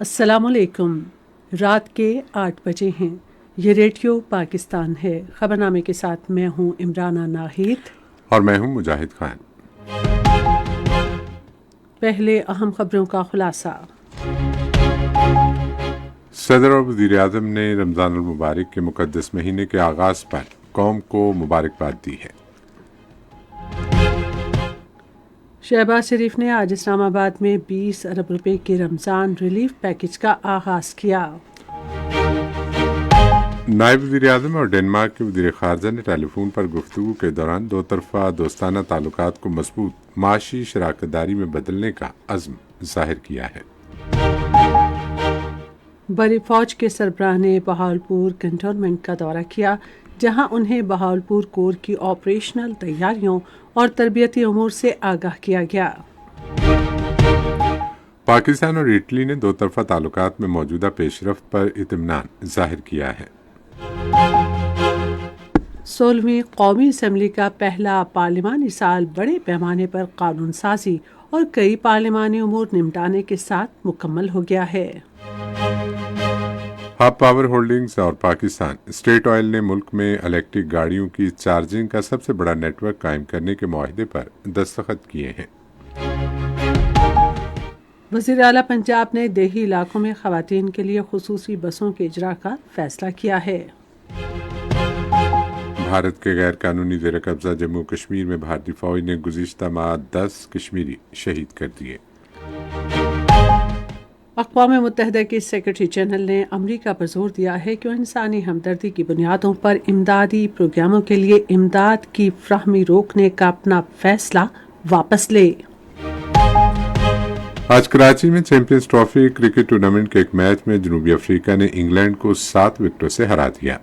السلام علیکم۔ رات کے 8 بجے ہیں۔ یہ ریڈیو پاکستان ہے۔ خبرنامے کے ساتھ میں ہوں عمرانہ ناہید اور میں ہوں مجاہد خان۔ پہلے اہم خبروں کا خلاصہ۔ صدر اور وزیر اعظم نے رمضان المبارک کے مقدس مہینے کے آغاز پر قوم کو مبارکباد دی ہے۔ شہباز شریف نے آج اسلام آباد میں 20 ارب روپے کے رمضان ریلیف پیکج کا آغاز کیا۔ نائب وزیر اعظم اور ڈنمارک کے وزیر خارجہ نے ٹیلی فون پر گفتگو کے دوران دو طرفہ دوستانہ تعلقات کو مضبوط معاشی شراکت داری میں بدلنے کا عزم ظاہر کیا ہے۔ بڑی فوج کے سربراہ نے بہاولپور کنٹونمنٹ کا دورہ کیا، جہاں انہیں بہاولپور کور کی آپریشنل تیاریوں اور تربیتی امور سے آگاہ کیا گیا۔ پاکستان اور اٹلی نے دو طرفہ تعلقات میں موجودہ پیش رفت پر اطمینان ظاہر کیا ہے۔ 16ویں قومی اسمبلی کا پہلا پارلیمانی سال بڑے پیمانے پر قانون سازی اور کئی پارلیمانی امور نمٹانے کے ساتھ مکمل ہو گیا ہے۔ ہب پاور ہولڈنگز اور پاکستان اسٹیٹ آئل نے ملک میں الیکٹرک گاڑیوں کی چارجنگ کا سب سے بڑا نیٹ ورک قائم کرنے کے معاہدے پر دستخط کیے ہیں۔ وزیر اعلیٰ پنجاب نے دیہی علاقوں میں خواتین کے لیے خصوصی بسوں کے اجرا کا فیصلہ کیا ہے۔ بھارت کے غیر قانونی زیر قبضہ جموں کشمیر میں بھارتی فوج نے گزشتہ ماہ 10 کشمیری شہید کر دیے۔ اقوام متحدہ کے سیکرٹری جنرل نے امریکہ پر زور دیا ہے کہ وہ انسانی ہمدردی کی بنیادوں پر امدادی پروگراموں کے لیے امداد کی فراہمی روکنے کا اپنا فیصلہ واپس لے۔ آج کراچی میں چیمپئنز ٹرافی کرکٹ ٹورنامنٹ کے ایک میچ میں جنوبی افریقہ نے انگلینڈ کو 7 وکٹوں سے ہرا دیا۔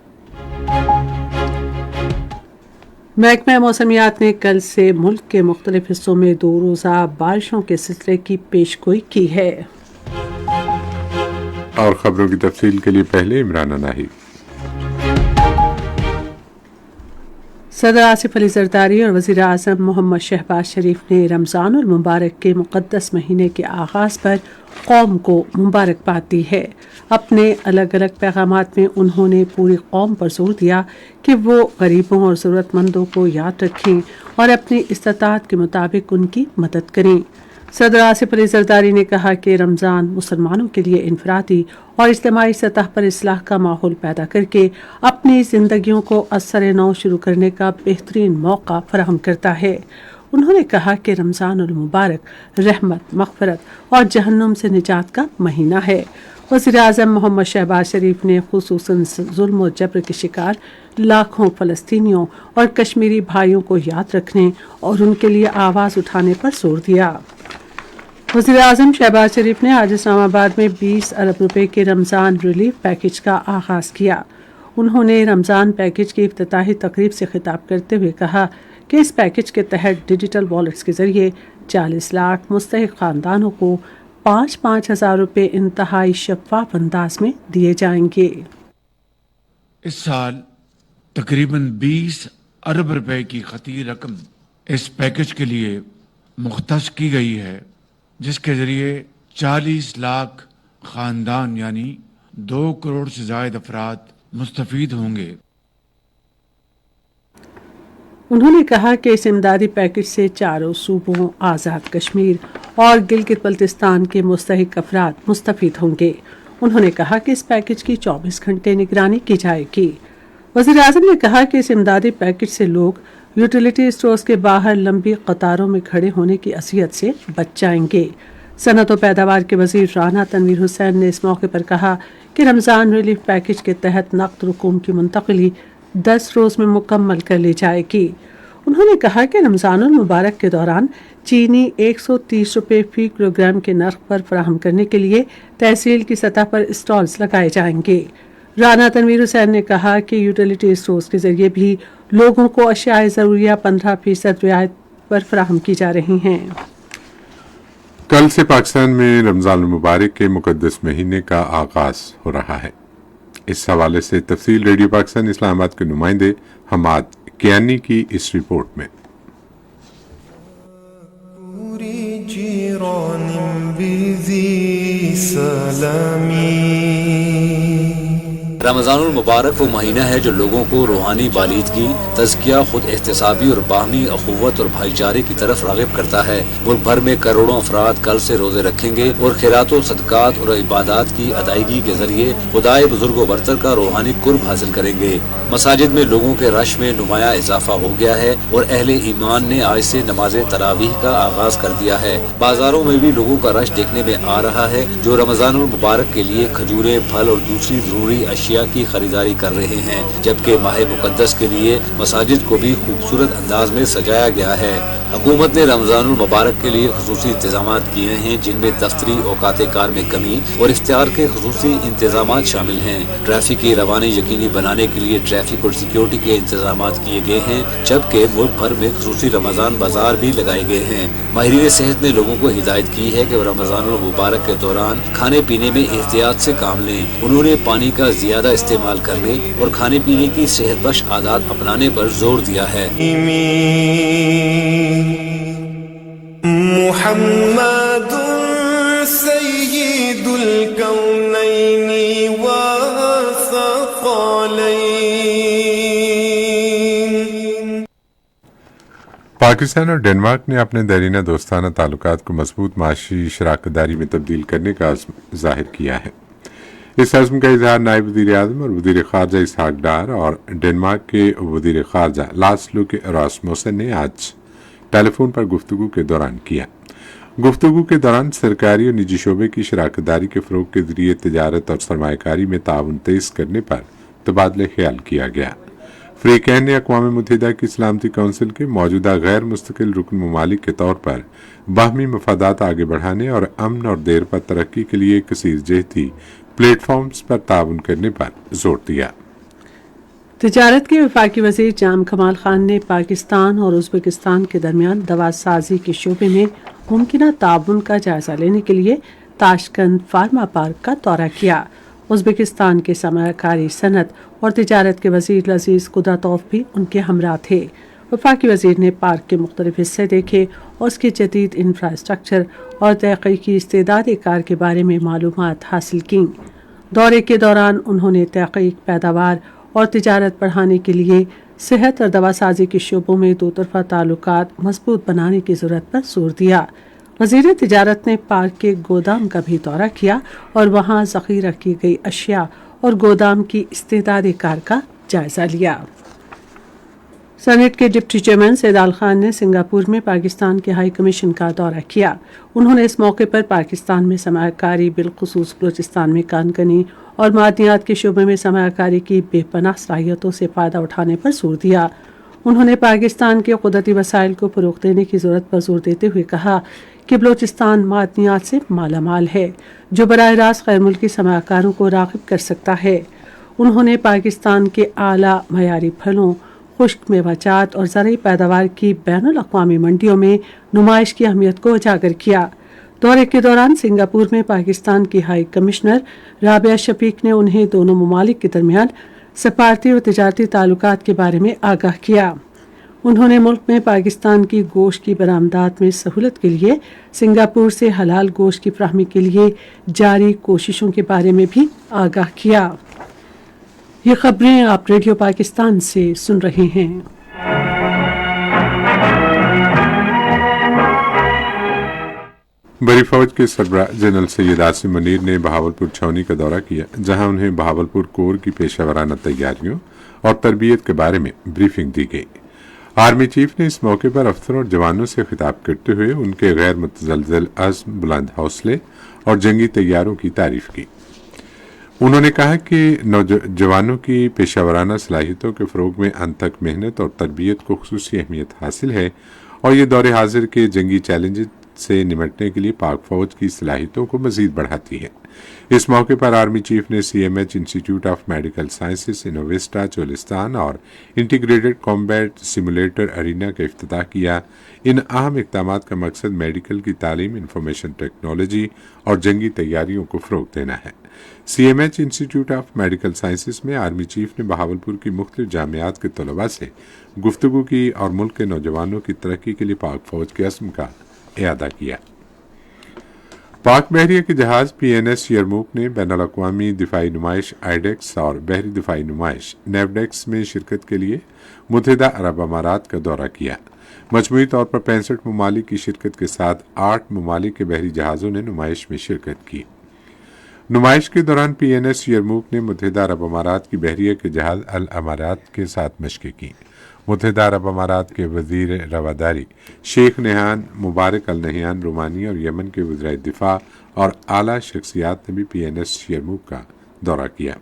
محکمہ موسمیات نے کل سے ملک کے مختلف حصوں میں 2 روزہ بارشوں کے سلسلے کی پیش گوئی کی ہے۔ اور خبروں کی تفصیل کے لیے پہلے عمرانہ ناہید۔ صدر آصف علی زرداری اور وزیر اعظم محمد شہباز شریف نے رمضان المبارک کے مقدس مہینے کے آغاز پر قوم کو مبارکباد دی ہے۔ اپنے الگ الگ پیغامات میں انہوں نے پوری قوم پر زور دیا کہ وہ غریبوں اور ضرورت مندوں کو یاد رکھیں اور اپنی استطاعت کے مطابق ان کی مدد کریں۔ صدر آصف علی زرداری نے کہا کہ رمضان مسلمانوں کے لیے انفرادی اور اجتماعی سطح پر اصلاح کا ماحول پیدا کر کے اپنی زندگیوں کو ازسر نو شروع کرنے کا بہترین موقع فراہم کرتا ہے۔ انہوں نے کہا کہ رمضان المبارک رحمت، مغفرت اور جہنم سے نجات کا مہینہ ہے۔ وزیر اعظم محمد شہباز شریف نے خصوصاً ظلم و جبر کے شکار لاکھوں فلسطینیوں اور کشمیری بھائیوں کو یاد رکھنے اور ان کے لیے آواز اٹھانے پر زور دیا۔ وزیر اعظم شہباز شریف نے آج اسلام آباد میں 20 ارب روپے کے رمضان ریلیف پیکج کا آغاز کیا۔ انہوں نے رمضان پیکج کی افتتاحی تقریب سے خطاب کرتے ہوئے کہا کہ اس پیکج کے تحت ڈیجیٹل والیٹس کے ذریعے 40 لاکھ مستحق خاندانوں کو 5-5 ہزار روپے انتہائی شفاف انداز میں دیے جائیں گے۔ اس سال تقریباً 20 ارب روپے کی خطیر رقم اس پیکج کے لیے مختص کی گئی ہے، جس کے ذریعے 40 لاکھ خاندان یعنی 2 کروڑ سے زائد افراد مستفید ہوں گے۔ انہوں نے کہا کہ اس امدادی پیکج سے چاروں صوبوں، آزاد کشمیر اور گلگت بلتستان کے مستحق افراد مستفید ہوں گے۔ انہوں نے کہا کہ اس پیکج کی 24 گھنٹے نگرانی کی جائے گی۔ وزیر اعظم نے کہا کہ اس امدادی پیکج سے لوگ یوٹیلیٹی اسٹورز کے باہر لمبی قطاروں میں کھڑے ہونے کی اذیت سے بچ جائیں گے۔ صنعت و پیداوار کے وزیر رانا تنویر حسین نے اس موقع پر کہا کہ رمضان ریلیف پیکج کے تحت نقد رقوم کی منتقلی 10 روز میں مکمل کر لی جائے گی۔ انہوں نے کہا کہ رمضان المبارک کے دوران چینی 130 روپے فی کلو گرام کے نرخ پر فراہم کرنے کے لیے تحصیل کی سطح پر اسٹالز لگائے جائیں گے۔ رانا تنویر حسین نے کہا کہ یوٹیلیٹی اسٹورز کے ذریعے بھی لوگوں کو اشیاء ضروریہ 15% رعایت پر فراہم کی جا رہی ہیں۔ کل سے پاکستان میں رمضان المبارک کے مقدس مہینے کا آغاز ہو رہا ہے۔ اس حوالے سے تفصیل ریڈیو پاکستان اسلام آباد کے نمائندے حماد کیانی کی اس رپورٹ میں۔ سلامی. رمضان المبارک وہ مہینہ ہے جو لوگوں کو روحانی بالیدگی، تزکیہ، خود احتسابی اور باہمی اخوت اور بھائی چارے کی طرف راغب کرتا ہے. ملک بھر میں کروڑوں افراد کل سے روزے رکھیں گے اور خیرات و صدقات اور عبادات کی ادائیگی کے ذریعے خدائے بزرگ و برتر کا روحانی قرب حاصل کریں گے. مساجد میں لوگوں کے رش میں نمایاں اضافہ ہو گیا ہے اور اہل ایمان نے آج سے نماز تراویح کا آغاز کر دیا ہے. بازاروں میں بھی لوگوں کا رش دیکھنے میں آ رہا ہے جو رمضان المبارک کے لیے کھجوریں، پھل اور دوسری ضروری اشیاء کی خریداری کر رہے ہیں، جبکہ ماہ مقدس کے لیے مساجد کو بھی خوبصورت انداز میں سجایا گیا ہے. حکومت نے رمضان المبارک کے لیے خصوصی انتظامات کیے ہیں جن میں دفتری اوقات کار میں کمی اور افطار کے خصوصی انتظامات شامل ہیں. ٹریفک کی روانی یقینی بنانے کے لیے ٹریفک اور سیکیورٹی کے انتظامات کیے گئے ہیں، جبکہ ملک بھر میں خصوصی رمضان بازار بھی لگائے گئے ہیں. ماہرین صحت نے لوگوں کو ہدایت کی ہے کہ وہ رمضان المبارک کے دوران کھانے پینے میں احتیاط سے کام لیں. انہوں نے پانی کا زیادہ استعمال کرنے اور کھانے پینے کی صحت بخش عادات اپنانے پر زور دیا ہے. محمد سید الکونین والثقلین. پاکستان اور ڈنمارک نے اپنے دیرینہ دوستانہ تعلقات کو مضبوط معاشی شراکت داری میں تبدیل کرنے کا عزم ظاہر کیا ہے. اس عزم کا اظہار نائب وزیر اعظم اور وزیر خارجہ اسحاق ڈار اور ڈنمارک کے وزیر خارجہ لاسلو کے راسموسن نے آج ٹیلی فون پر گفتگو کے دوران کیا. گفتگو کے دوران سرکاری اور نجی شعبے کی شراکت داری کے فروغ کے ذریعے تجارت اور سرمایہ کاری میں تعاون تیز کرنے پر تبادلہ خیال کیا گیا. فریقین نے اقوام متحدہ کی سلامتی کونسل کے موجودہ غیر مستقل رکن ممالک کے طور پر باہمی مفادات آگے بڑھانے اور امن اور دیر پر ترقی کے لیے کثیر جہتی پلیٹ فارمز پر تعاون کرنے پر زور دیا. تجارت کے وفاقی وزیر جام کمال خان نے پاکستان اور ازبکستان کے درمیان دوا سازی کے شعبے میں ممکنہ تعاون کا جائزہ لینے کے لیے تاشقند فارما پارک کا دورہ کیا. ازبکستان کے سرمایہ کاری، صنعت اور تجارت کے وزیر لذیذ قدرتوف بھی ان کے ہمراہ تھے. وفاقی وزیر نے پارک کے مختلف حصے دیکھے اور اس کے جدید انفراسٹرکچر اور تحقیقی استعداد کار کے بارے میں معلومات حاصل کیں. دورے کے دوران انہوں نے تحقیق، پیداوار اور تجارت بڑھانے کے لیے صحت اور دوا سازی کے شعبوں میں دو طرفہ تعلقات مضبوط بنانے کی ضرورت پر زور دیا. وزیر تجارت نے پارک کے گودام کا بھی دورہ کیا اور وہاں ذخیرہ کی گئی اشیاء اور گودام کی استعداد کار کا جائزہ لیا. سینیٹ کے ڈپٹی چیئرمین سیدال خان نے سنگاپور میں پاکستان کے ہائی کمیشن کا دورہ کیا. انہوں نے اس موقع پر پاکستان میں سرمایہ کاری، بالخصوص بلوچستان میں کان کنی اور معدنیات کے شعبے میں سرمایہ کاری کی بے پناہ صلاحیتوں سے فائدہ اٹھانے پر زور دیا. انہوں نے پاکستان کے قدرتی وسائل کو فروغ دینے کی ضرورت پر زور دیتے ہوئے کہا کہ بلوچستان معدنیات سے مالا مال ہے جو براہ راست غیر ملکی سرمایہ کاروں کو راغب کر سکتا ہے. انہوں نے پاکستان کے اعلیٰ معیاری پھلوں، خشک میوہ جات اور زرعی پیداوار کی بین الاقوامی منڈیوں میں نمائش کی اہمیت کو اجاگر کیا. دورے کے دوران سنگاپور میں پاکستان کی ہائی کمشنر رابعہ شفیق نے انہیں دونوں ممالک کے درمیان سفارتی اور تجارتی تعلقات کے بارے میں آگاہ کیا. انہوں نے ملک میں پاکستان کی گوشت کی برآمدات میں سہولت کے لیے سنگاپور سے حلال گوشت کی فراہمی کے لیے جاری کوششوں کے بارے میں بھی آگاہ کیا. یہ خبریں آپ ریڈیو پاکستان سے سن رہے ہیں. بری فوج کے سربراہ جنرل سید عاصم منیر نے بہاولپور چھاونی کا دورہ کیا، جہاں انہیں بہاولپور کور کی پیشہ ورانہ تیاریوں اور تربیت کے بارے میں بریفنگ دی گئی. آرمی چیف نے اس موقع پر افسروں اور جوانوں سے خطاب کرتے ہوئے ان کے غیر متزلزل عزم، بلند حوصلے اور جنگی تیاروں کی تعریف کی. انہوں نے کہا کہ نوجوانوں کی پیشہ ورانہ صلاحیتوں کے فروغ میں انتھک محنت اور تربیت کو خصوصی اہمیت حاصل ہے اور یہ دور حاضر کے جنگی چیلنجز سے نمٹنے کے لیے پاک فوج کی صلاحیتوں کو مزید بڑھاتی ہے. اس موقع پر آرمی چیف نے C M H institute of medical sciences انوویسٹا چولستان اور انٹیگریٹڈ کامبیٹ سیمولیٹر ارینا کا افتتاح کیا. ان اہم اقدامات کا مقصد میڈیکل کی تعلیم، انفارمیشن ٹیکنالوجی اور جنگی تیاریوں کو فروغ دینا ہے. C M H institute of medical sciences میں آرمی چیف نے بہاولپور کی مختلف جامعات کے طلباء سے گفتگو کی اور ملک کے نوجوانوں کی ترقی کے لیے پاک فوج کے عزم کا اعادہ کیا. पाक बहरिया के जहाज PNS यरमूक ने बैन अल-अक़वामी दिफाई नुमाइश आइडेक्स और बहरी दिफाई नुमाइश नेवडेक्स में शिरकत के लिए मुत्तहिदा अरब अमारात का दौरा किया। मजमूई तौर पर 65 ममालिक की शिरकत के साथ 8 ममालिक के बहरी जहाज़ों ने नुमाइश में शिरकत की। नुमाइश के दौरान PNS यरमूक ने मुत्तहिदा अरब अमारात की बहरिया के जहाज अल अमारात के साथ मशक़ें की। मुत्तहिदा अरब अमारात के वज़ीर रवादारी शेख नहान मुबारक अल नहियान रोमानी और यमन के वज़ीर दिफा और आला शख्सियात ने भी PNS यरमूक का दौरा किया।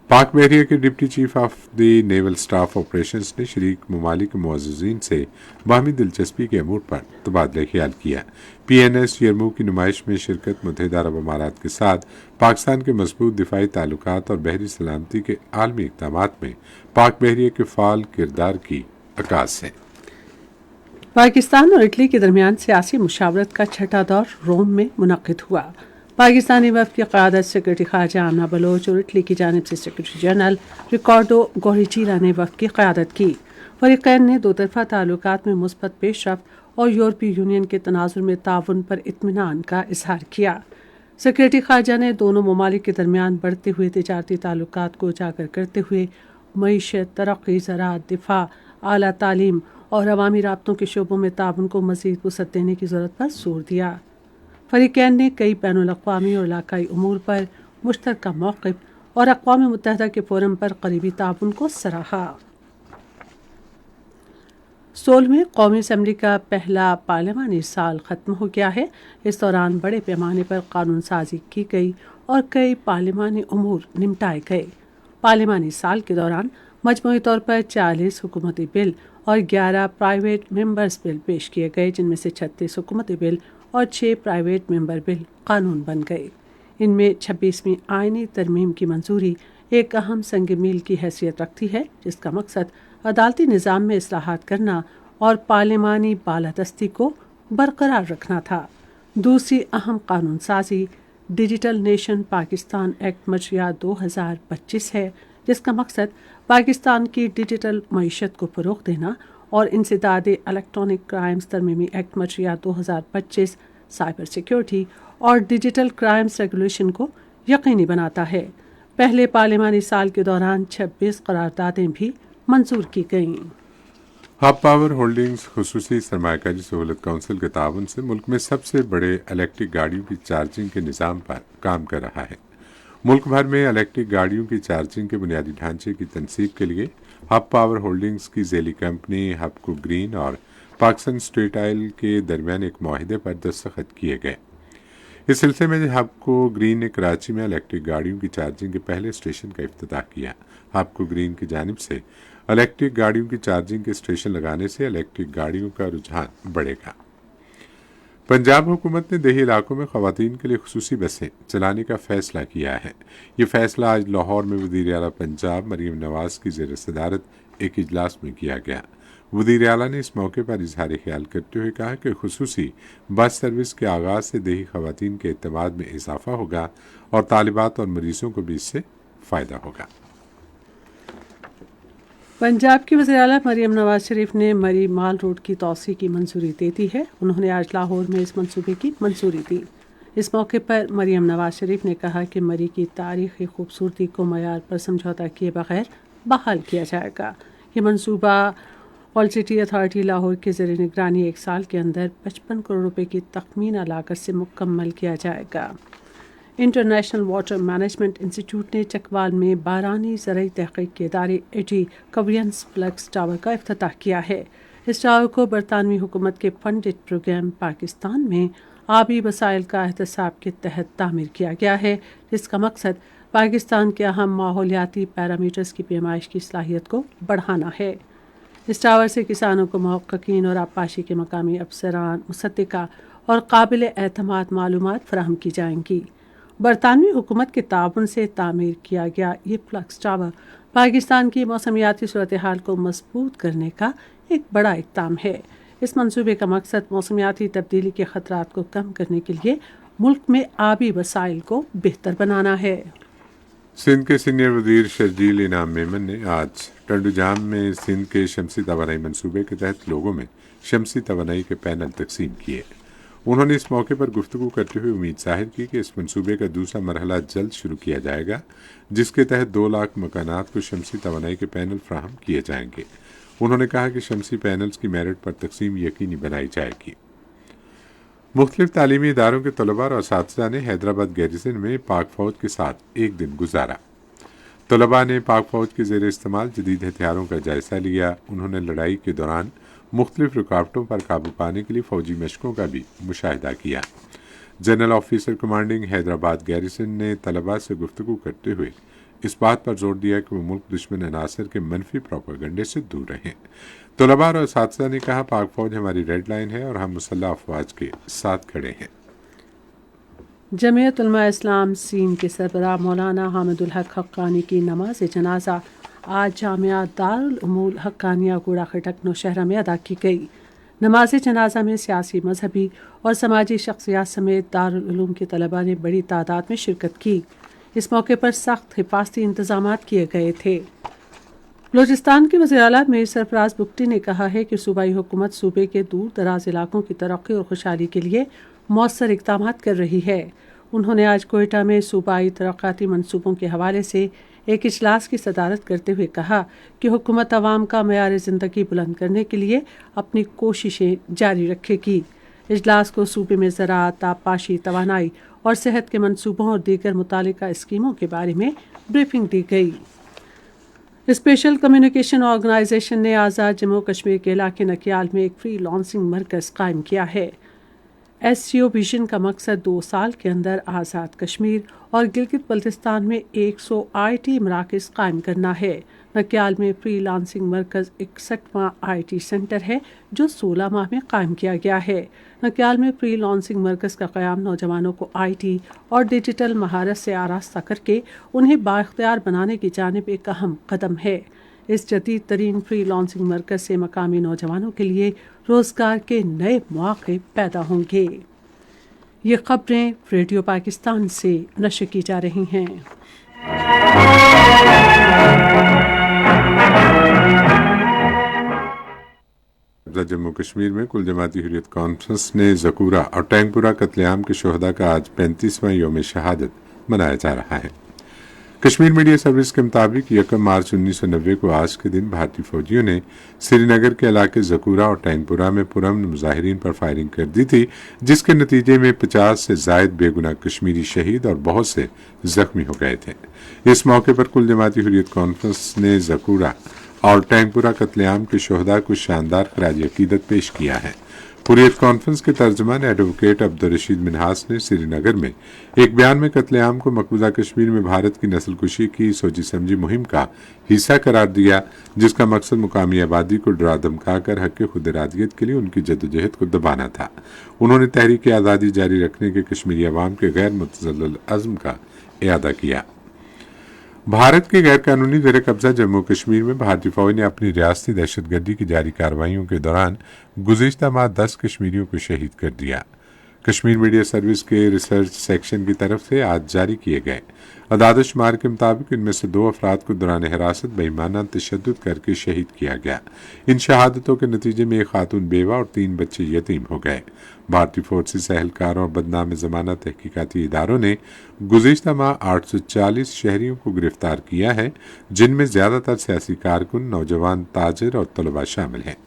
पाक बहरिया के deputy chief of the naval staff operations ने शरीक ममालिक के मुअज़्ज़िज़ीन से बाहमी दिलचस्पी के अमूर पर तबादला ख्याल किया। PNS यरमूक की नुमाइश में शिरकत मुत्तहिदा अरब अमारात के साथ पाकिस्तान के मजबूत दिफाई ताल्लुकात और बहरी सलामती के आलमी इक़दामात में पाक बहरिया के फ़ाल किरदार की अक्कास है। पाकिस्तान और इटली के दरमियान सियासी मुशावरत का छठा दौर रोम में मुनक़िद हुआ। पाकिस्तानी वफ़द की क़यादत सेक्रेटरी ख़ारजा आमना बलोच और इटली की जानिब से सेक्रेटरी जनरल रिकार्डो गोरिचीला ने वफ़द की क़यादत की। फ़रीक़ैन ने दो तरफ़ा ताल्लुकात में मुस्बत पेशरफ़्त और यूरोपीय यूनियन के तनाज़ुर में ताउन पर इत्मीनान का इज़हार किया। सेक्रेटरी ख़ारजा ने दोनों ममालिक के दरमियान बढ़ते हुए तिजारती ताल्लुकात को उजागर करते हुए मईशत, तरक्की, ज़राअत, दिफ़ा, आला तालीम और अवामी राब्तों के शोबों में ताउन को मज़ीद वुसअत देने की ज़रूरत पर जोर दिया। फ़रीक़ैन ने कई बैनुल-अक़वामी और इलाक़ाई उमूर पर मुश्तरका मौक़िफ़ और अक़वाम मुत्तहिदा के फ़ोरम पर क़रीबी ताउन को सराहा। 16वें कौमी असम्बली का पहला पार्लिमानी साल ख़त्म हो गया है। इस दौरान बड़े पैमाने पर कानून साजी की गई और कई पार्लिमानी उमूर निपटाए गए। पार्लिमानी साल के दौरान मजमूई तौर पर 40 हुकूमती बिल और 11 प्राइवेट मेंबर्स बिल पेश किए गए, जिनमें से 36 हुकूमती बिल और 6 प्राइवेट मेंबर बिल कानून बन गए। इनमें 26वीं आईनी तरमीम की मंजूरी एक अहम संग मील की हैसियत रखती है, जिसका मकसद अदालती निज़ाम में इस्लाहात करना और पार्लिमानी बालादस्ती को बरकरार रखना था। दूसरी अहम कानून साजी डिजिटल नेशन पाकिस्तान एक्ट मशरियात 2025 है, जिसका मकसद पाकिस्तान की डिजिटल मईशत को फ़रोग़ देना और इंसदाद इलेक्ट्रॉनिक क्राइम्स तरमीमी एक्ट मशरियात 2025 साइबर सिक्योरिटी और डिजिटल क्राइम्स रेगुलेशन को यकीनी बनाता है। पहले पार्लिमानी साल के दौरान 26 करारदादें भी मंजूर की गईं। हब पावर होल्डिंग्स खुसूसी सरमायाकारी सहूलत काउंसिल के ताउन से मुल्क में सबसे बड़े इलेक्ट्रिक गाड़ियों की चार्जिंग के निज़ाम पर काम कर रहा है। मुल्क भर में इलेक्ट्रिक गाड़ियों की चार्जिंग के बुनियादी ढांचे की तनसीब के लिए हब पावर होल्डिंग्स की ज़ेली कंपनी हबको ग्रीन और पाकिस्तान स्टेट ऑयल के दरमियान एक मुआहिदे पर दस्तखत किए गए। इस सिलसिले में हबको ग्रीन ने कराची में इलेक्ट्रिक गाड़ियों की चार्जिंग के पहले स्टेशन का इफ्तिताह किया। हबको ग्रीन की जानिब से इलेक्ट्रिक गाड़ियों की चार्जिंग के स्टेशन लगाने से इलेक्ट्रिक गाड़ियों का रुझान बढ़ेगा। पंजाब हुकूमत ने देही इलाकों में ख़वातीन के लिए खुसूसी बसें चलाने का फैसला किया है। ये फैसला आज लाहौर में वज़ीर आला पंजाब मरीम नवाज़ की ज़ेर सदारत एक इजलास में किया गया। वज़ीर आला ने इस मौके पर इजहार ख्याल करते हुए कहा कि खुसूसी बस सर्विस के आगाज़ से देही ख़वातीन के एतमाद में इजाफा होगा और तालिबात और मरीज़ों को भी इससे फ़ायदा होगा। पंजाब की वज़ीर आला मरीम नवाज शरीफ ने मरी माल रोड की तौसी की मंजूरी दे दी है। उन्होंने आज लाहौर में इस मंसूबे की मंजूरी दी। इस मौके पर मरीम नवाज शरीफ ने कहा कि मरी की तारीख़ी खूबसूरती को मयार पर समझौता किए बगैर बहाल किया जाएगा। ये मंसूबा ऑल सिटी अथॉरिटी लाहौर के ज़ेर निगरानी 1 साल के अंदर 55 करोड़ रुपए की तखमीना लागत से मुकम्मल किया जाएगा। इंटरनेशनल वाटर मैनेजमेंट इंस्टीट्यूट ने चकवाल में बारानी ज़रई तहक़ीक़ के इदारे एटी कवियंस फ्लक्स टावर का इफ्तिताह किया है। इस टावर को बरतानवी हुकूमत के फंडेड प्रोग्राम पाकिस्तान में आबी वसाइल का एहतसाब के तहत तामीर किया गया है, जिसका मकसद पाकिस्तान के अहम माहौलियाती पैरामीटर्स की पैमाइश की सलाहियत को बढ़ाना है। इस टावर से किसानों को मुहक्किकीन और आबपाशी के मकामी अफसरान, मुसद्दिका और काबिल एतमाद मालूमात फराहम की जाएंगी। बरतानवी हुकूमत के ताउन से तामीर किया गया ये फ्लक्स टावर पाकिस्तान की मौसमियाती सूरत हाल को मजबूत करने का एक बड़ा इक़दाम है। इस मंसूबे का मकसद मौसमियाती तब्दीली के ख़तरात को कम करने के लिए मुल्क में आबी वसाइल को बेहतर बनाना है। सिंध के सीनियर वज़ीर शर्जील इनाम मेमन ने आज टंडुजाम में सिंध के शमसी तवानाई मंसूबे के तहत लोगों में शमसी तवानाई के पैनल तकसीम किए। उन्होंने इस मौके पर गुफ्तगू करते हुए उम्मीद जाहिर की कि इस मंसूबे का दूसरा मरहला जल्द शुरू किया जाएगा, जिसके तहत 2 लाख मकानात को शमसी तवानाई के पैनल फ्राहम किए जाएंगे। उन्होंने कहा कि शमसी पैनल्स की मेरिट पर तकसीम यकीनी बनाई जाएगी। मुख्तलिफ तालीमी इदारों के तलबा और असातिज़ा ने हैदराबाद गैरिसन में पाक फौज के साथ एक दिन गुजारा। तलबा ने पाक फौज के ज़ेर इस्तेमाल जदीद हथियारों का जायजा लिया। उन्होंने लड़ाई के दौरान मुख्तलिफ रुकावटों पर काबू पाने के लिए फौजी मशकों का भी मुशाहिदा किया। General officer commanding Hyderabad garrison ने तलबा से गुफ्तगू करते हुए इस बात पर जोर दिया कि वो मुल्क दुश्मन अनासर के मनफी प्रोपेगंडे से दूर रहें। तलबा और असातिज़ा ने कहा, पाक फौज हमारी रेड लाइन है और हम मुसल्लह अफवाज के साथ खड़े हैं। जमीयत उलमा इस्लाम सीन के सरबराह मौलाना हामिदुल हक हक्कानी की नमाज जनाजा आज जामिया दारुल उमूल हक्कानिया कूड़ा खटक नौशहरा में अदा की गई। नमाज जनाजा में सियासी, मजहबी और समाजी शख्सियात समेत दारुल उलूम के तलबा ने बड़ी तादाद में शिरकत की। इस मौके पर सख्त हिफाजती इंतजामात किए गए थे। बलूचिस्तान के वज़ीर आला मीर सरफराज बुगटी ने कहा है कि सूबाई हुकूमत सूबे के दूर दराज इलाकों की तरक्की और खुशहाली के लिए मौसर इक़दाम कर रही है। उन्होंने आज कोयटा में सूबाई तरक्याती मनसूबों के हवाले से एक इजलास की सदारत करते हुए कहा कि हुकूमत अवाम का मयार ज़िंदगी बुलंद करने के लिए अपनी कोशिशें जारी रखेगी। इजलास को सूबे में ज़राअत, आबपाशी, तवानाई और सेहत के मनसूबों और दीगर मुतालिका स्कीमों के बारे में ब्रीफिंग दी गई। स्पेशल कम्युनिकेशन ऑर्गेनाइजेशन ने आज़ाद जम्मू कश्मीर के इलाके नकियाल में एक फ्री लॉन्सिंग मरकज़ कायम किया है। SCO विजन का मकसद 2 साल के अंदर आज़ाद कश्मीर और गिलगित बल्तिस्तान में 100 IT मराकज़ कायम करना है। नकियाल में free lancing Markaz 61वां IT centre है जो 16 माह में कायम किया गया है। नकियाल में फ्री लांसिंग मरकज़ का क़याम नौजवानों को IT और डिजिटल महारत से आरास्ता करके उन्हें बाइख्तियार बनाने की जानिब एक अहम कदम है। इस जदीद तरीन फ्री लांसिंग मरकज़ से मकामी नौजवानों के लिए रोज़गार के नए मौक़े पैदा होंगे। ये खबरें रेडियो पाकिस्तान से नशर की जा रही हैं। जम्मू कश्मीर में कुल जमाती हुर्रियत कॉन्फ्रेंस ने ज़कूरा और टैंकपुरा कत्लेआम के शोहदा का आज 35वां यौम शहादत मनाया जा रहा है। कश्मीर मीडिया सर्विस के मुताबिक 1 मार्च 1990 को आज के दिन भारतीय फौजियों ने श्रीनगर के इलाके ज़कूरा और टैंकपुरा में पुरअमन मुजाहिरीन पर फायरिंग कर दी थी, जिसके नतीजे में 50 से ज़ायद बेगुनाह कश्मीरी शहीद और बहुत से जख्मी हो गए थे। इस मौके पर कुल जमाती हुर्रियत कॉन्फ्रेंस ने ज़कूरा और टैंकपुरा कत्लेआम के शोहदा को शानदार खराज अकीदत पेश किया है। हुर्रियत कॉन्फ्रेंस के तर्जुमान एडवोकेट अब्दुल रशीद मिन्हास ने श्रीनगर में एक बयान में कत्लेआम को मकबूजा कश्मीर में भारत की नस्लकुशी की सोची समझी मुहिम का हिस्सा करार दिया, जिसका मकसद मुकामी आबादी को डरा धमका कर हक खुद इरादियत के लिए उनकी जद्दोजहद को दबाना था। उन्होंने तहरीक आज़ादी जारी रखने के कश्मीरी अवाम के गैर मुतज़ल्लल अज़्म का इयादा किया। भारत के गैर कानूनी ज़ेर कब्जा जम्मू कश्मीर में भारतीय फौज ने अपनी रियासती दहशतगर्दी की जारी कार्रवाइयों के दौरान गुज़िश्ता माह 10 कश्मीरियों को शहीद कर दिया। कश्मीर मीडिया सर्विस के रिसर्च सेक्शन की तरफ से आज जारी किए गए अदाद शुमार के मुताबिक इनमें से 2 अफराद को दौरान हिरासत बेईमाना तशद्दुद करके शहीद किया गया। इन शहादतों के नतीजे में एक खातून बेवा और 3 बच्चे यतीम हो गए। भारतीय फौज से सहलकारों और बदनाम ज़माना तहकीकाती इदारों ने गुज़िश्ता माह 840 शहरियों को गिरफ्तार किया है, जिनमें ज़्यादातर सियासी कारकुन, नौजवान, ताजिर और तलबा शामिल हैं।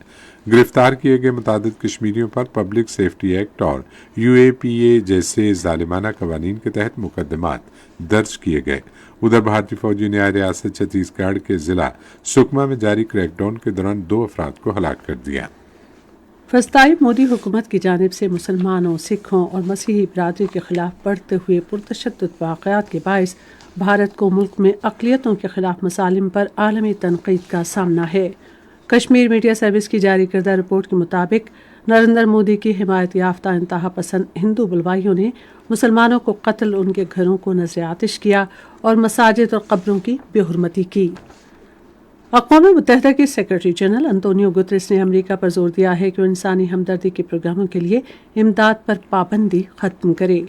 गिरफ्तार किए गए मुतादिद कश्मीरियों पर पब्लिक सेफ्टी एक्ट और UAPA जैसे जालिमाना कवानीन के तहत मुकदमात दर्ज किए गए। उधर भारतीय फौजी न्याय रियासत छत्तीसगढ़ के जिला सुकमा में जारी क्रैकडाउन के दौरान 2 अफराद को हलाक कर दिया। फस्ताई मोदी हुकूमत की जानिब से मुसलमानों, सिखों और मसीही बरादरी के खिलाफ बढ़ते हुए पुरतशद्दुद वाक़यात के बायस भारत को मुल्क में अक़लियतों के खिलाफ मसालिम पर आलमी तनक़ीद का सामना है। कश्मीर मीडिया सर्विस की जारी करदा रिपोर्ट के मुताबिक नरेंद्र मोदी की हिमायत याफ्ता इंतहा पसंद हिंदू बलवाइयों ने मुसलमानों को कत्ल, उनके घरों को नजर आतिश किया और मसाजिद और कब्रों की बेहुरमती की। अक़वाम मुत्तहिदा के सेक्रेटरी जनरल अंतोनियो गुतरेस ने अमेरिका पर जोर दिया है कि वो इंसानी हमदर्दी के प्रोग्रामों के लिए इमदाद पर पाबंदी ख़त्म करे।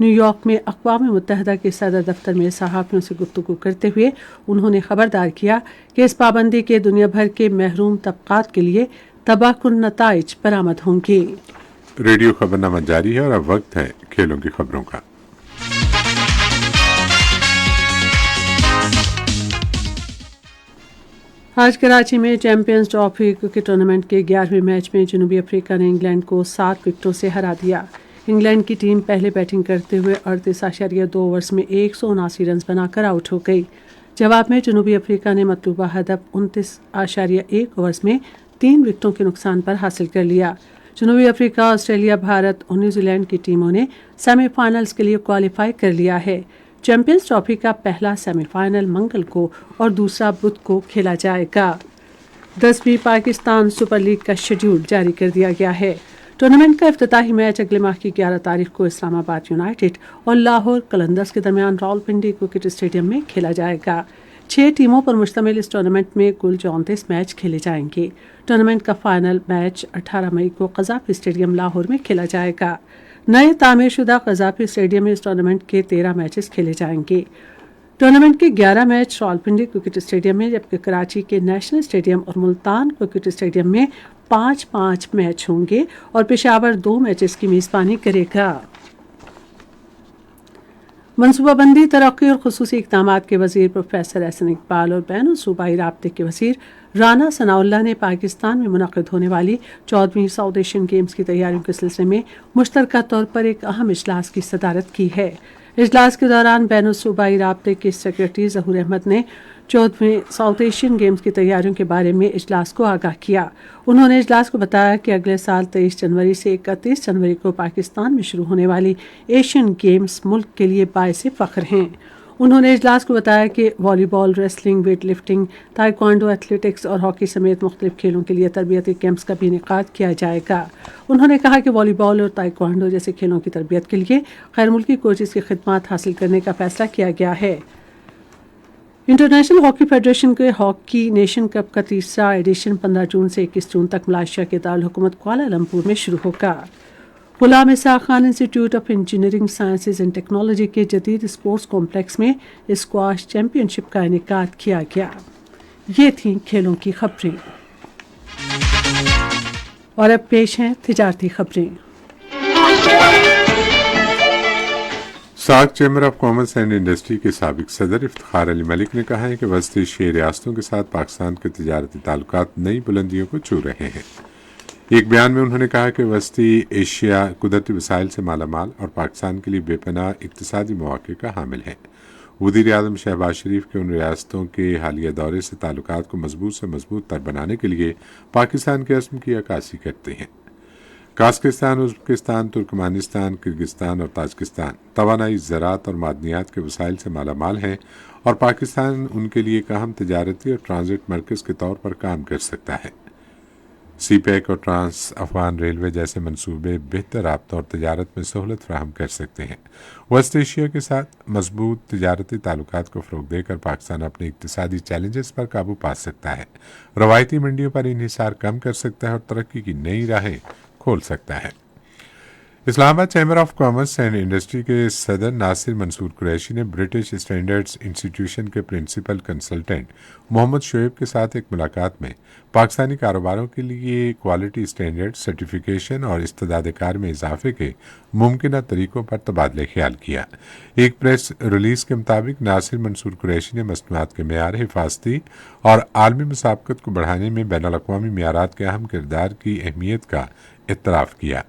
न्यूयॉर्क में अक़वाम मुत्तहिदा के सदर दफ्तर में सहाफ़ियों से गुफ्तगू करते हुए उन्होंने खबरदार किया कि इस पाबंदी के दुनिया भर के महरूम तबक़ात के लिए तबाहकुन नताइज बरामद होंगे। रेडियो खबरनामा जारी है और अब वक्त है खेलों की खबरों का। आज कराची में चैंपियंस ट्रॉफी क्रिकेट टूर्नामेंट के 11वें मैच में जनूबी अफ्रीका ने इंग्लैंड को 7 विकेटों से हरा दिया। इंग्लैंड की टीम पहले बैटिंग करते हुए 38.2 ओवर्स में 179 रन बनाकर आउट हो गई। जवाब में जनूबी अफ्रीका ने मतलूबा हदफ 29.1 ओवर्स में 3 विकेटों के नुकसान पर हासिल कर लिया। जनूबी अफ्रीका, ऑस्ट्रेलिया, भारत और न्यूजीलैंड की टीमों ने सेमीफाइनल्स के लिए क्वालिफाई कर लिया है। चैंपियंस ट्रॉफी का पहला सेमीफाइनल मंगल को और दूसरा बुध को खेला जाएगा। 10वीं पाकिस्तान सुपर लीग का शेड्यूल जारी कर दिया गया है। टूर्नामेंट का इफ्तिताही मैच अगले माह की 11 तारीख को इस्लामाबाद यूनाइटेड और लाहौर कलंदर्स के दरमियान रावलपिंडी क्रिकेट स्टेडियम में खेला जाएगा। 6 टीमों पर मुश्तमिल इस टूर्नामेंट में कुल 34 मैच खेले जाएंगे। टूर्नामेंट का फाइनल मैच 18 मई को कज़ाफ़ी स्टेडियम लाहौर में खेला जाएगा। नए तामीरशुदा कज़ाफ़ी स्टेडियम में इस टूर्नामेंट के 13 मैचेस खेले जाएंगे। टूर्नामेंट के 11 मैच रावलपिंडी क्रिकेट स्टेडियम में, जबकि कराची के नेशनल स्टेडियम और मुल्तान क्रिकेट स्टेडियम में 5-5 मैच होंगे और पेशावर 2 मैचेस की मेज़बानी करेगा। मनसूबाबंदी, तरक्की और खुसूसी इक़दामात के वज़ीर प्रोफेसर एहसन इकबाल और बैनुल सूबाई राब्ते के वज़ीर राना सनाउल्लाह ने पाकिस्तान में मुनक़िद होने वाली 14वीं साउथ एशियन गेम्स की तैयारियों के सिलसिले में मुश्तरका तौर पर एक अहम इजलास की सदारत की है। इजलास के दौरान बैनुल सूबाई राब्ते के सेक्रेटरी ज़हूर अहमद ने 14वें साउथ एशियन गेम्स की तैयारियों के बारे में इजलास को आगाह किया। उन्होंने इजलास को बताया कि अगले साल 23 जनवरी से 31 जनवरी को पाकिस्तान में शुरू होने वाली एशियन गेम्स मुल्क के लिए बाइसे फ़ख्र हैं। उन्होंने इजलास को बताया कि volleyball, wrestling, weight lifting, taekwondo, athletics और हॉकी समेत मुख्तलिफ खेलों के लिए तरबियती कैंप्स का भी इनेकाद किया जाएगा। उन्होंने कहा कि वॉलीबॉल और ताइक्वांडो जैसे खेलों की तरबियत के लिए गैर मुल्की कोचेस की खिदमत हासिल करने का फैसला किया गया है। इंटरनेशनल हॉकी फेडरेशन के हॉकी नेशन कप का तीसरा एडिशन 15 जून से 21 जून तक मलेशिया के दारुल हुकूमत कुआलालंपुर में शुरू होगा। Ghulam Ishaq Khan institute of engineering sciences and technology के जदीद स्पोर्ट्स कॉम्प्लेक्स में स्क्वाश चैंपियनशिप का इनेकाद किया गया। ये थीं खेलों की खबरें और अब पेश हैं तिजारती खबरें। साक chamber of commerce and industry के साबिक सदर इफ्तिखार अली मलिक ने कहा है कि वस्ती एशियाई रियासतों के साथ पाकिस्तान के तिजारती ताल्लुकात नई बुलंदियों को छू रहे हैं। एक बयान में उन्होंने कहा कि वस्ती एशिया कुदरती वसाइल से मालामाल और पाकिस्तान के लिए बेपनाह इक्तिसादी मौके का हामिल है। वज़ीर आज़म शहबाज शरीफ के उन रियासतों के हालिया दौरे से ताल्लुकात को मजबूत से मजबूत तर बनाने के लिए पाकिस्तान के अज़्म की अक्कासी करते हैं। काज़किस्तान, उज़्बेकिस्तान, तुर्कमानिस्तान, किर्गिस्तान और ताजिकिस्तान तवानाई, ज़राअत और मादनियात के वसाइल से मालामाल हैं और पाकिस्तान उनके लिए एक अहम तजारती और ट्रांजिट मरकज़ के तौर पर काम कर सकता है। सीपैक और ट्रांस अफगान रेलवे जैसे मंसूबे बेहतर राब्ता और तजारत में सहूलत फराहम कर सकते हैं। वेस्ट एशिया के साथ मजबूत तजारती ताल्लुकात को फ़रोग़ देकर पाकिस्तान अपने इक्तिसादी चैलेंजेस पर काबू पा सकता है, रवायती मंडियों पर इन्हिसार कम कर सकता है और तरक्की की नई राहें खोल सकता है। Islamabad chamber of commerce and industry के सदर नासिर मंसूर कुरैशी ने ब्रिटिश स्टैंडर्ड्स इंस्टीट्यूशन के प्रिंसिपल कंसल्टेंट मोहम्मद शोएब के साथ एक मुलाकात में पाकिस्तानी कारोबारों के लिए क्वालिटी स्टैंडर्ड सर्टिफिकेशन और इस्तेदाद-ए-कार में इजाफे के मुमकिन तरीकों पर तबादला ख्याल किया। एक प्रेस रिलीज के मुताबिक नासिर मंसूर कुरैशी ने मसनूआत के मेयार, हिफाजती और आलमी मुसाबकत को बढ़ाने में बैनुल-अक़वामी मेयारात के अहम किरदार की अहमियत का इतराफ़ किया।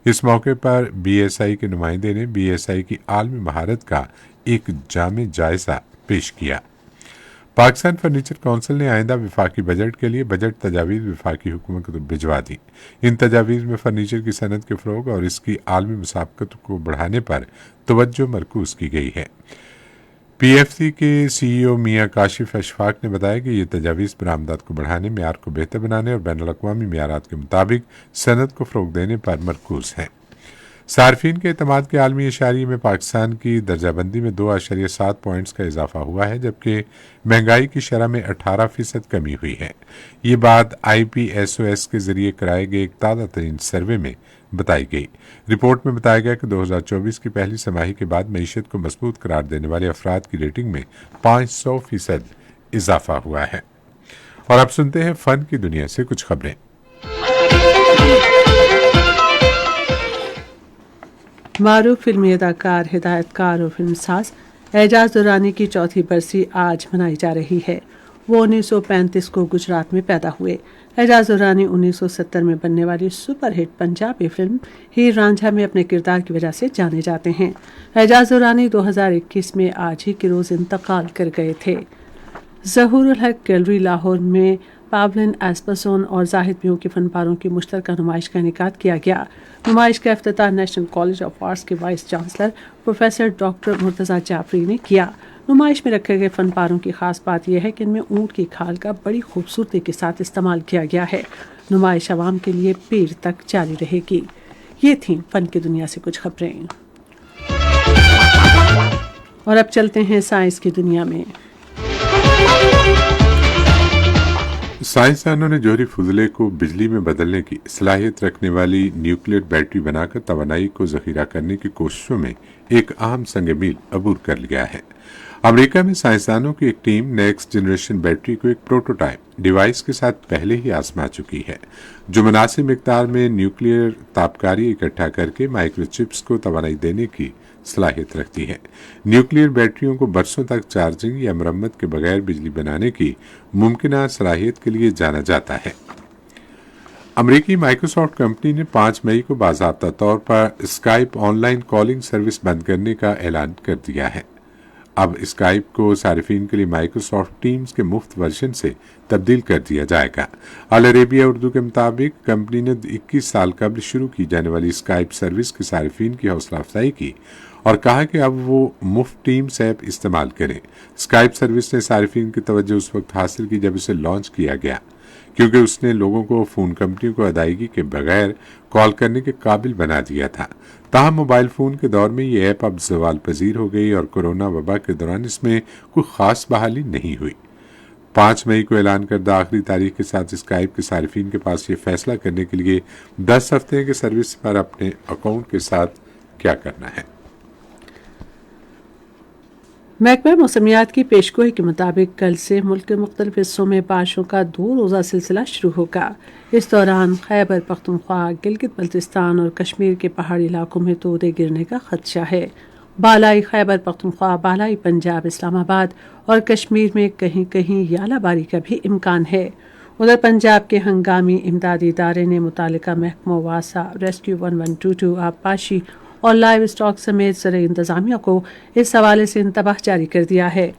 इस मौके पर BSI के नुमाइंदे ने BSI की आलमी महारत का एक जामे जायजा पेश किया। पाकिस्तान फर्नीचर काउंसिल ने आइंदा वफाकी बजट के लिए बजट तजावीज़ वफाकी हुकूमत को भिजवा दी। इन तजावीज़ में फर्नीचर की सनत के फ़रोग़ और इसकी आलमी मुसाबकत को बढ़ाने पर तवज्जो मरकूज़ की गई है। PFC के CEO मियां काशिफ अशफाक ने बताया कि ये तजावीज़ बरामदात को बढ़ाने, मेयार को बेहतर बनाने और बैनुल-अक़वामी मेयारात के मुताबिक सनत को फ़रोग़ देने पर मरकूज़ हैं। सार्फिन के एतमाद के आलमी इशारे में पाकिस्तान की दर्जाबंदी में 2.7 पॉइंट्स का इजाफा हुआ है, जबकि महंगाई की शरह में 18% कमी हुई है। ये बात IPSOS के जरिए कराए गए एक ताज़ा तरीन सर्वे में बताई गई। रिपोर्ट में बताया गया कि 2024 की पहली तिमाही के बाद मईशत को मजबूत करार देने वाले अफराद की रेटिंग में 500% इजाफा हुआ है। और अब सुनते हैं फन की दुनिया से कुछ खबरें। معروف فلمی اداکار، ہدایتکار اور فلم ساز اعجاز درانی کی چوتھی برسی آج منائی جا رہی ہے۔ وہ 1935 کو گجرات میں پیدا ہوئے۔ اعجاز درانی 1970 میں بننے والی سپر ہٹ پنجابی فلم ہیر رانجھا میں اپنے کردار کی وجہ سے جانے جاتے ہیں۔ اعجاز درانی 2021 میں آج ہی کے روز انتقال کر گئے تھے۔ ظہور الحق گیلری لاہور میں پاولن ایسپسون اور زاہد میو کے فنپاروں کی مشترکہ نمائش کا انعقاد کیا گیا۔ نمائش کا افتتاح نیشنل کالج آف آرٹس کے vice chancellor professor doctor Murtaza Jafri نے کیا۔ نمائش میں رکھے گئے فنپاروں کی خاص بات یہ ہے کہ ان میں اونٹ کی کھال کا بڑی خوبصورتی کے ساتھ استعمال کیا گیا ہے۔ نمائش عوام کے لیے پیر تک جاری رہے گی۔ یہ تھیں فن کی دنیا سے کچھ خبریں، اور اب چلتے ہیں سائنس کی دنیا میں۔ سائنسدانوں نے جوہری فضلے کو بجلی میں بدلنے کی صلاحیت رکھنے والی نیوکلیئر بیٹری بنا کر توانائی کو ذخیرہ کرنے کی کوششوں میں ایک اہم سنگ میل عبور کر لیا ہے۔ امریکہ میں سائنسدانوں کی ایک ٹیم نیکسٹ جنریشن بیٹری کو ایک پروٹوٹائپ ڈیوائس کے ساتھ پہلے ہی آزما چکی ہے، جو مناسب مقدار میں نیوکلیئر تابکاری اکٹھا کر کے مائکرو چپس کو توانائی دینے کی صلاحیت رکھتی ہے۔ نیوکلیئر بیٹریوں کو برسوں تک چارجنگ یا مرمت کے بغیر بجلی بنانے کی ممکنہ صلاحیت کے لیے جانا جاتا ہے۔ امریکی مائیکروسافٹ کمپنی نے 5 مئی کو باضابطہ طور پر Skype online calling service بند کرنے کا اعلان کر دیا ہے۔ اب اسکائپ کو صارفین کے لیے مائیکروسافٹ ٹیمز کے مفت ورژن سے تبدیل کر دیا جائے گا۔ العربیہ اردو کے مطابق کمپنی نے 21 سال قبل شروع کی جانے والی اسکائپ سروس کے صارفین کی حوصلہ افزائی کی اور کہا کہ اب وہ مفت ٹیمز ایپ استعمال کریں۔ اسکائپ سروس نے صارفین کی توجہ اس وقت حاصل کی جب اسے لانچ کیا گیا، کیونکہ اس نے لوگوں کو فون کمپنیوں کو ادائیگی کے بغیر کال کرنے کے قابل بنا دیا تھا۔ تاہم موبائل فون کے دور میں یہ ایپ اب زوال پذیر ہو گئی اور کورونا وبا کے دوران اس میں کوئی خاص بحالی نہیں ہوئی۔ 5 مئی کو اعلان کردہ آخری تاریخ کے ساتھ اسکائپ کے صارفین کے پاس یہ فیصلہ کرنے کے لیے 10 ہفتے کے سروس پر اپنے اکاؤنٹ کے ساتھ کیا کرنا ہے۔ محکمہ موسمیات کی پیشگوئی کے مطابق کل سے ملک کے مختلف حصوں میں بارشوں کا 2 روزہ سلسلہ شروع ہوگا۔ اس دوران خیبر پختونخوا، گلگت بلتستان اور کشمیر کے پہاڑی علاقوں میں تودے گرنے کا خدشہ ہے۔ بالائی خیبر پختونخوا، بالائی پنجاب، اسلام آباد اور کشمیر میں کہیں کہیں یالہ باری کا بھی امکان ہے۔ ادھر پنجاب کے ہنگامی امدادی ادارے نے متعلقہ محکموں واسا، ریسکیو 1122، آبپاشی اور لائیو اسٹاک سمیت زرعی انتظامیہ کو اس حوالے سے انتباہ جاری کر دیا ہے۔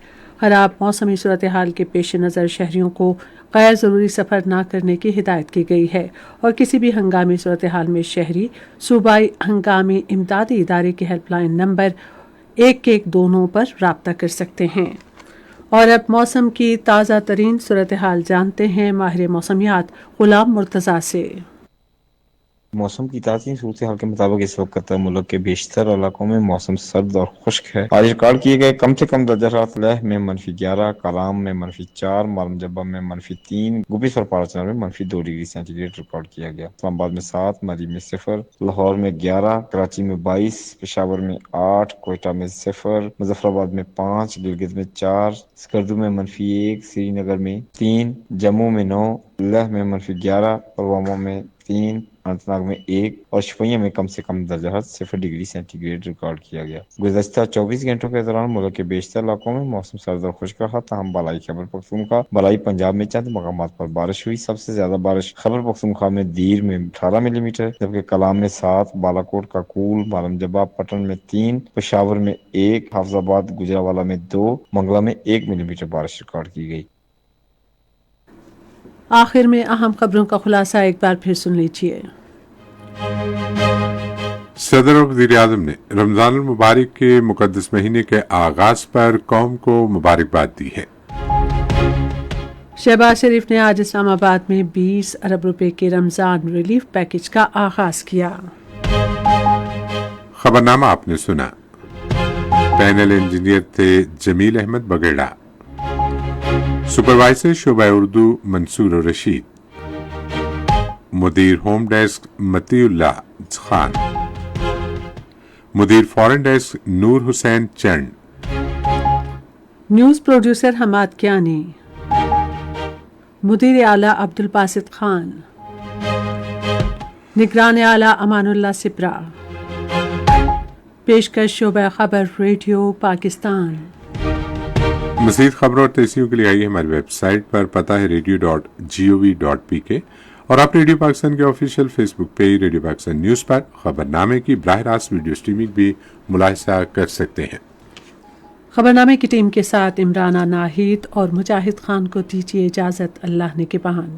خراب موسمی صورتحال کے پیش نظر شہریوں کو غیر ضروری سفر نہ کرنے کی ہدایت کی گئی ہے اور کسی بھی ہنگامی صورتحال میں شہری صوبائی ہنگامی امدادی ادارے کے ہیلپ لائن نمبر 112 پر رابطہ کر سکتے ہیں۔ اور اب موسم کی تازہ ترین صورتحال جانتے ہیں ماہر موسمیات غلام مرتضیٰ سے۔ موسم کی تازہ صورتحال کے مطابق اس وقت ملک کے بیشتر علاقوں میں موسم سرد اور خشک ہے۔ آج ریکارڈ کیے گئے کم سے کم درجہ حرارت لیہ میں -11، کلام میں -4، مارم جبہ میں -3، گوبیس اور پاراچنار میں -2 ڈگری سینٹی گریڈ ریکارڈ کیا گیا۔ اسلام آباد میں 7، مری میں 0، لاہور میں 11، کراچی میں 22، پشاور میں 8، کوئٹہ میں 0، مظفر آباد میں 5، گلگت میں 4، سکردو میں -1، سری نگر میں 3، جموں میں 9، لیہ میں -11، پلوامہ میں 3، اننت ناگ میں 1 اور شوپیاں میں کم سے کم درجہ حرارت 0 ڈگری سینٹی گریڈ ریکارڈ کیا گیا۔ گزشتہ 24 گھنٹوں کے دوران ملک کے بیشتر علاقوں میں موسم سرد اور خشک رہا، تاہم بالائی خیبر پختونخوا، بالائی پنجاب میں چند مقامات پر بارش ہوئی۔ سب سے زیادہ بارش خیبر پختونخوا میں دیر میں 18 ملی میٹر، جبکہ کلام میں 7، بالاکوٹ کا کول، مارم جبہ پٹن میں 3، پشاور میں 1، حافظ آباد گجرانوالہ میں 2، منگلا میں 1 ملی میٹر بارش ریکارڈ کی گئی۔ آخر میں اہم خبروں کا خلاصہ ایک بار پھر سن لیجیے۔ صدر اور وزیر اعظم نے رمضان المبارک کے مقدس مہینے کے آغاز پر قوم کو مبارکباد دی ہے۔ شہباز شریف نے آج اسلام آباد میں 20 ارب روپے کے رمضان ریلیف پیکج کا آغاز کیا۔ خبرنامہ آپ نے سنا۔ پینل انجینئر تھے جمیل احمد بگیڑا، سپروائزر شعبہ اردو منصور رشید، مدیر ہوم ڈیسک متی اللہ خان، مدیر فورن ڈیسک نور حسین چنڈ، نیوز پروڈیوسر حماد کیانی، مدیر اعلیٰ عبد الباسط خان، نگران اعلیٰ امان اللہ سپرا، पेशकश शोबा खबर रेडियो पाकिस्तान। मज़ीद खबरों और तस्वीरों के लिए आइए हमारी वेबसाइट पर, पता है radio.gov.pk, और आप रेडियो पाकिस्तान के official Facebook page radio Pakistan news पर खबरनामे की बराह रास्त वीडियो स्ट्रीमिंग भी मुलाहिजा कर सकते हैं। खबरनामे की टीम के साथ इमराना नाहिद और मुजाहिद खान को दीजिए इजाज़त। अल्लाह ने के पान।